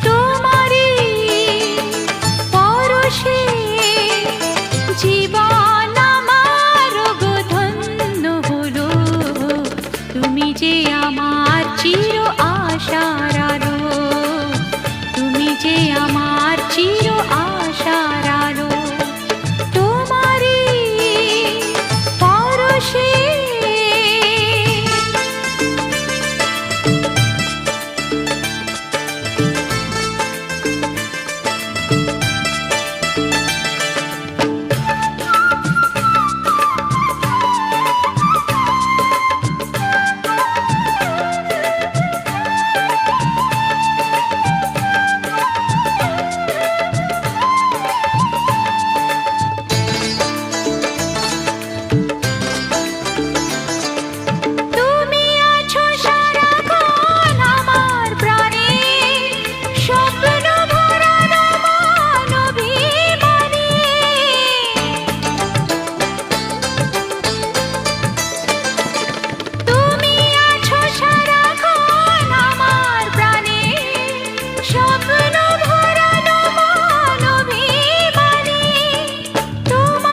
তোমারই পরশে জীবন আমার গো ধন্য হলো। তুমি যে আমার চির আশার আলো, তুমি যে আমার চির আশার আলো। তোমারই পরশে তুমি আছো সারাক্ষণ আমার প্রাণে, স্বপ্ন ভরানো মন অভিমানে। তুমি আছো সারাক্ষণ আমার প্রাণে, স্বপ্ন